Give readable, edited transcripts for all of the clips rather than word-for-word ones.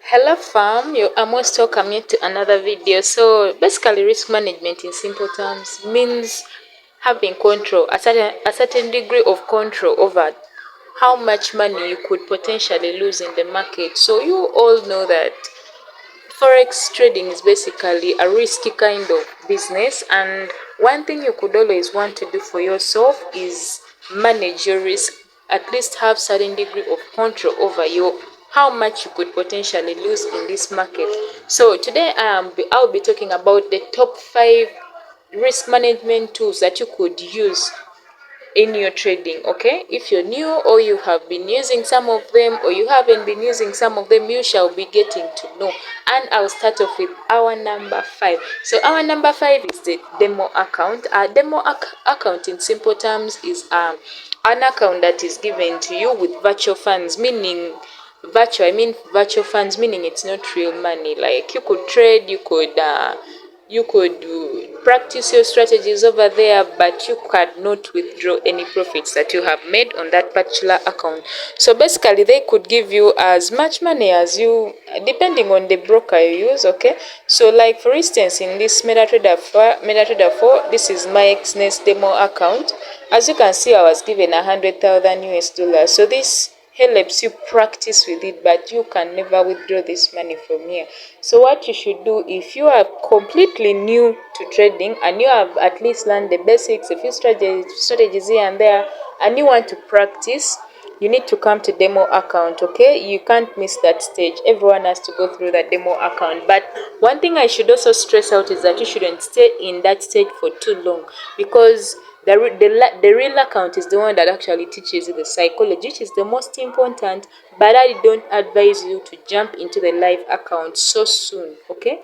Hello fam, I'm most welcome here to another video. So basically risk management in simple terms means having control, a certain degree of control over how much money you could potentially lose in the market. So you all know that forex trading is basically a risky kind of business, and one thing you could always want to do for yourself is manage your risk, at least have certain degree of control over your how much you could potentially lose in this market. So today I'll be talking about the top 5 risk management tools that you could use in your trading. Okay, if you're new or you have been using some of them or you haven't been using some of them, you shall be getting to know. And I'll start off with our number 5. So our number 5 is the demo account. A demo account in simple terms is an account that is given to you with virtual funds, meaning virtual funds, meaning it's not real money. Like you could trade, you could practice your strategies over there, but you cannot withdraw any profits that you have made on that particular account. So basically they could give you as much money as you, depending on the broker you use. Okay, so like for instance in this MetaTrader 4, this is my Exness demo account. As you can see, I was given 100,000 US dollars. So this helps you practice with it, but you can never withdraw this money from here. So what you should do, if you are completely new to trading and you have at least learned the basics, a few strategies here and there, and you want to practice, you need to come to demo account. Okay, you can't miss that stage. Everyone has to go through that demo account. But one thing I should also stress out is that you shouldn't stay in that stage for too long, because the real account is the one that actually teaches you the psychology, which is the most important. But I don't advise you to jump into the live account so soon. Okay,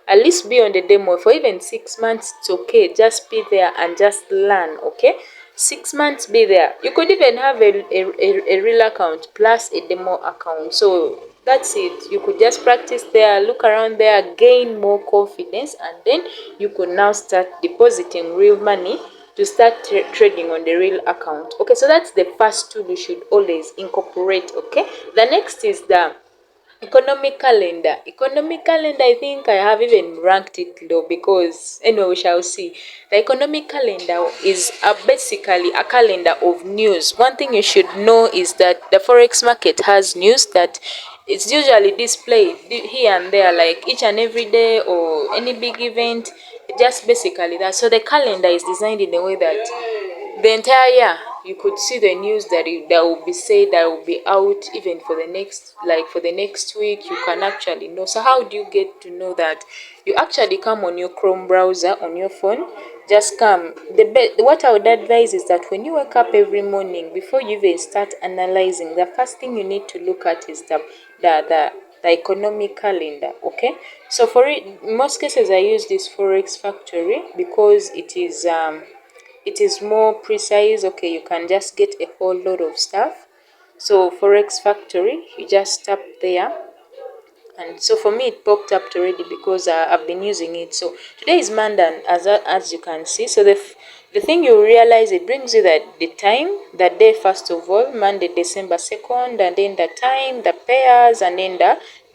at least be on the demo for even 6 months. It's okay, just be there and just learn. Okay, 6 months, be there. You could even have a real account plus a demo account. So that's it. You could just practice there, look around there, gain more confidence, and then you could now start depositing real money to start trading on the real account. Okay, so that's the first tool you should always incorporate. Okay, the next is the economic calendar. Economic calendar, I think I have even ranked it low, because anyway we shall see. The economic calendar is basically a calendar of news. One thing you should know is that the forex market has news that it's usually displayed here and there, like each and every day or any big event, just basically that. So the calendar is designed in a way that the entire year you could see the news that will be said, that will be out even for the next, like for the next week. You can actually know. So how do you get to know that? You actually come on your Chrome browser on your phone. Just come. What I would advise is that when you wake up every morning, before you even start analyzing, the first thing you need to look at is the economic calendar. Okay, so for it, in most cases I use this Forex Factory because it is more precise. Okay, you can just get a whole lot of stuff. So Forex Factory, you just tap there, and so for me it popped up already because I've been using it. So today is Monday, as you can see. So the thing you realize, it brings you that the time, the day, first of all, Monday December 2nd, and then the time, the pairs, and then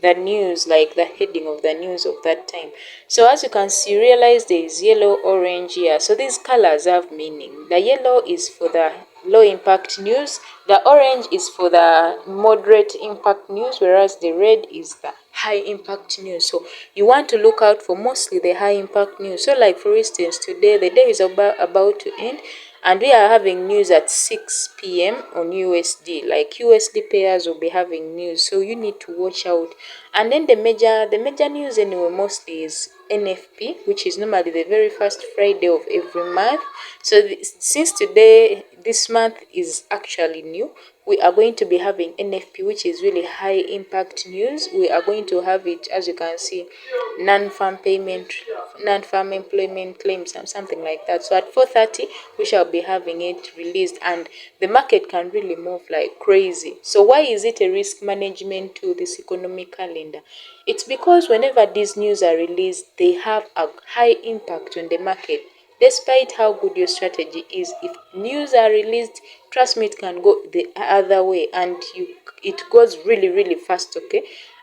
the news, like the heading of the news of that time. So as you can see, realize there is yellow, orange here. So these colors have meaning. The yellow is for the low impact news, the orange is for the moderate impact news, whereas the red is the high impact news. So you want to look out for mostly the high impact news. So like for instance, today the day is about to end, and we are having news at 6 p.m. on USD. Like USD pairs will be having news, so you need to watch out. And then the major news anyway mostly is NFP, which is normally the very first Friday of every month. So since today, this month is actually new, we are going to be having NFP, which is really high impact news. We are going to have it, as you can see, non-farm payment, non-farm employment claims, and something like that. So at 4:30 we shall be having it released, and the market can really move like crazy. So why is it a risk management tool, this economic calendar? It's because whenever these news are released, they have a high impact on the market. Despite how good your strategy is, if news are released, trust me, it can go the other way, and it goes really fast. Okay,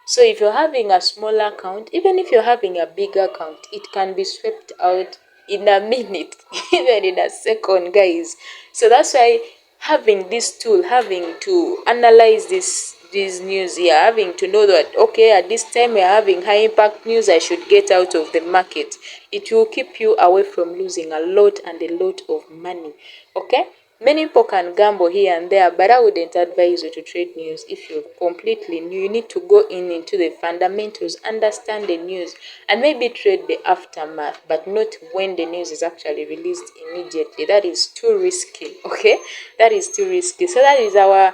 So if you're having a small account, even if you're having a big account, it can be swept out in a minute, even in a second, guys. So that's why having this tool, having to analyze this news here, having to know that, okay, at this time we're having high impact news, I should get out of the market. It will keep you away from losing a lot and a lot of money. Okay, many people can gamble here and there, but I wouldn't advise you to trade news if you're completely new. You need to go into the fundamentals, understand the news, and maybe trade the aftermath, but not when the news is actually released immediately. That is too risky. Okay, that is too risky. So that is our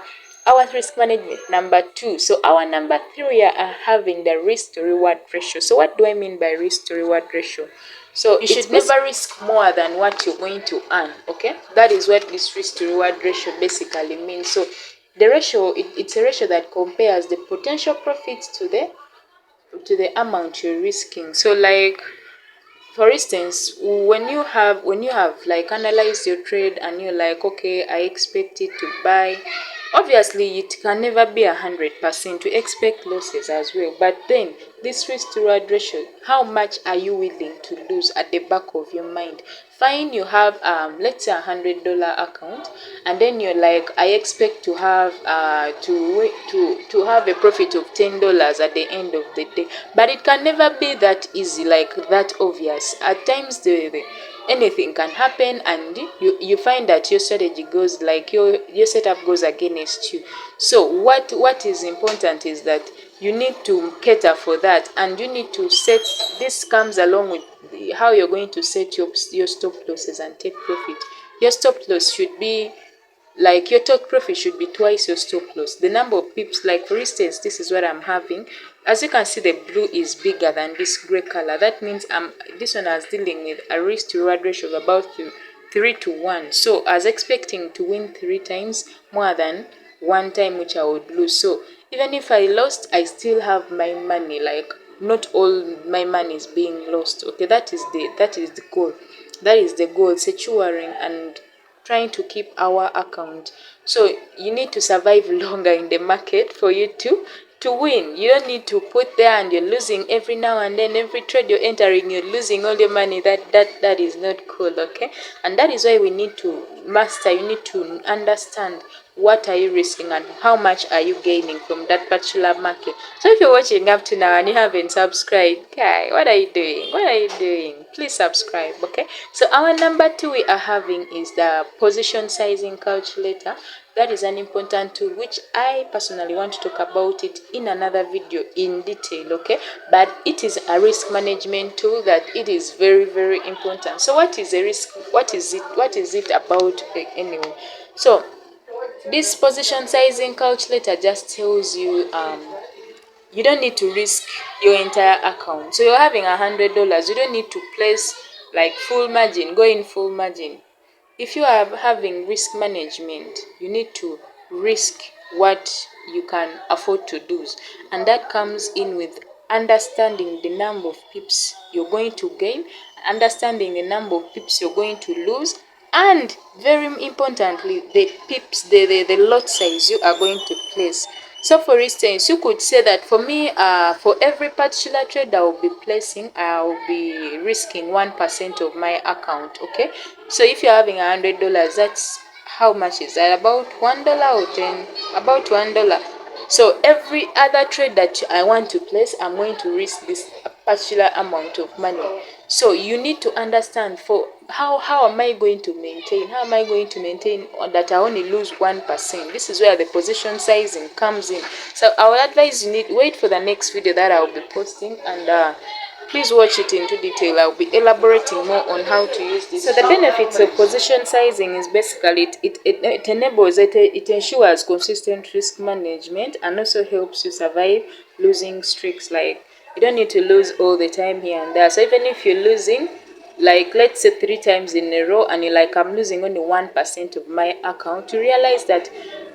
risk management number 2. So our number 3 are having the risk to reward ratio. So what do I mean by risk to reward ratio? So you should never risk more than what you're going to earn. Okay, that is what this risk to reward ratio basically means. So the ratio, it's a ratio that compares the potential profits to the amount you're risking. So like, for instance, when you have like analyzed your trade and you're like, okay, I expect it to buy. Obviously, it can never be 100%. To expect losses as well. But then this risk to reward ratio, how much are you willing to lose at the back of your mind? Fine, you have let's say $100 account, and then you're like, I expect to have to have a profit of $10 at the end of the day. But it can never be that easy, like that obvious. At times anything can happen, and you find that your strategy goes like your setup goes against you. So what is important is that you need to cater for that, and you need to set, this comes along with how you're going to set your stop losses and take profit. Your stop loss should be like, your take profit should be twice your stop loss. The number of pips, like for instance, this is what I'm having. As you can see, the blue is bigger than this gray color. That means this one I was dealing with a risk to reward ratio of about 3-1. So I was expecting to win 3 times more than 1 time which I would lose. So even if I lost, I still have my money. Like, not all my money is being lost. Okay, that is the goal. That is the goal, securing and trying to keep our account. So you need to survive longer in the market for you to win. You don't need to put there and you're losing every now and then. Every trade you're entering, you're losing all your money. That is not cool. Okay, and that is why we need to master. You need to understand what are you risking and how much are you gaining from that particular market. So if you're watching up to now and you haven't subscribed, guy, what are you doing? What are you doing? Please subscribe. Okay, so our number 2 we are having is the position sizing calculator. That is an important tool which I personally want to talk about it in another video in detail. Okay, but it is a risk management tool that it is very, very important. So what is a risk? What is it about anyway? So this position sizing calculator just tells you you don't need to risk your entire account. So you're having $100, you don't need to place like full margin, go in full margin. If you are having risk management, you need to risk what you can afford to lose, and that comes in with understanding the number of pips you're going to gain, understanding the number of pips you're going to lose, and very importantly, the pips, the lot size you are going to place. So for instance, you could say that for me, for every particular trade I will be placing, I will be risking 1% of my account. Okay, so if you're having $100, that's how much is that? About $1 or 10? About $1. So every other trade that I want to place, I'm going to risk this particular amount of money. So you need to understand, for how am I going to maintain? How am I going to maintain that I only lose 1%? This is where the position sizing comes in. So I would advise you need wait for the next video that I'll be posting, and please watch it into detail. I'll be elaborating more on how to use this. So the benefits of position sizing is basically it enables it ensures consistent risk management and also helps you survive losing streaks. Like, you don't need to lose all the time here and there. So even if you're losing, like let's say 3 times in a row, and you're like, I'm losing only 1% of my account, you realize that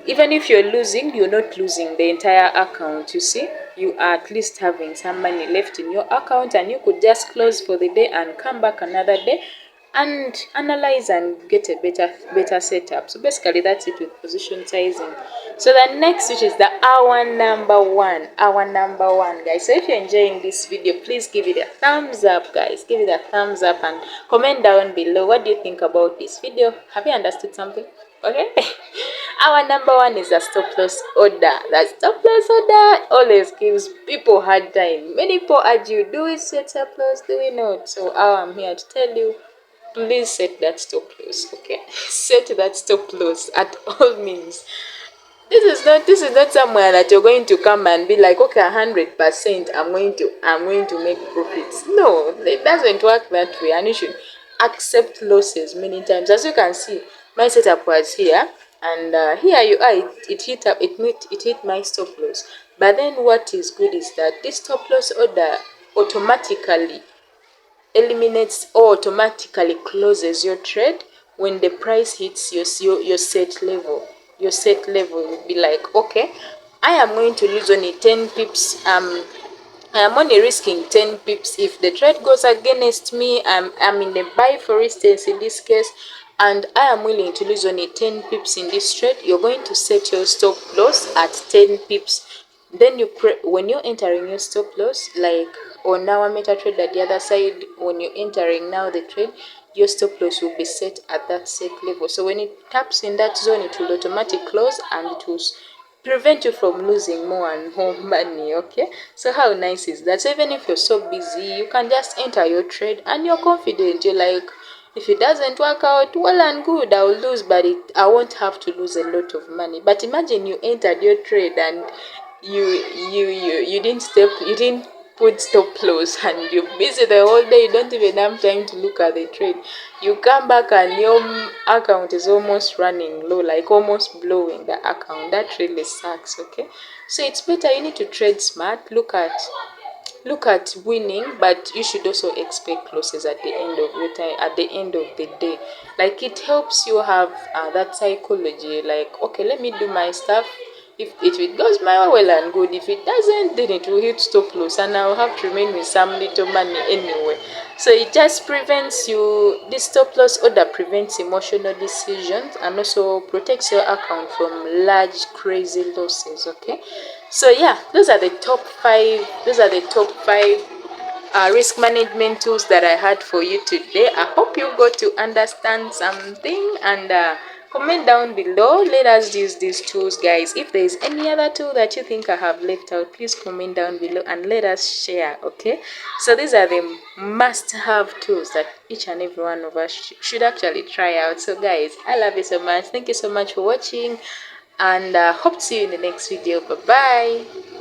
even if you're losing, you're not losing the entire account. You see, you are at least having some money left in your account, and you could just close for the day and come back another day and analyze and get a better setup. So basically that's it with position sizing. So the next, which is the hour number one, guys. So if you're enjoying this video, please give it a thumbs up, guys. Give it a thumbs up and comment down below, what do you think about this video? Have you understood something? Okay. Our number one is a stop loss order. That stop loss order always gives people hard time. Many people argue, do we set stop loss, do we not? So I'm here to tell you, please set that stop loss. Okay. Set that stop loss at all means. This is not somewhere that you're going to come and be like, okay, 100% I'm going to make profits. No, it doesn't work that way, and you should accept losses many times. As you can see, my setup was here, and here you are. It hit my stop loss. But then what is good is that this stop loss order automatically eliminates or automatically closes your trade when the price hits your set level. Your set level will be like, okay, I am going to lose only 10 pips. I am only risking 10 pips. If the trade goes against me, I'm in a buy, for instance, in this case, and I am willing to lose only 10 pips in this trade. You're going to set your stop loss at 10 pips. Then when you're entering your stop loss, like on our MetaTrader at the other side, when you're entering now the trade, your stop loss will be set at that set level. So when it taps in that zone, it will automatically close and it will prevent you from losing more and more money. Okay, so how nice is that? So even if you're so busy, you can just enter your trade and you're confident. You're like, if it doesn't work out, well and good, I'll lose, but I won't have to lose a lot of money. But imagine you entered your trade and you didn't put stop loss, and you're busy the whole day. You don't even have time to look at the trade. You come back and your account is almost running low, like almost blowing the account. That really sucks. Okay, so it's better, you need to trade smart. Look at winning, but you should also expect losses at the end of your time, at the end of the day. Like, it helps you have that psychology, like, okay, let me do my stuff. If it goes my way, well and good. If it doesn't, then it will hit stop loss and I'll have to remain with some little money anyway. So it just prevents you, this stop loss order prevents emotional decisions and also protects your account from large crazy losses. Okay, so yeah, those are the top five risk management tools that I had for you today. I hope you got to understand something, and comment down below. Let us use these tools, guys. If there is any other tool that you think I have left out, please comment down below and let us share. Okay, so these are the must-have tools that each and every one of us should actually try out. So guys, I love you so much. Thank you so much for watching, and hope to see you in the next video. Bye bye.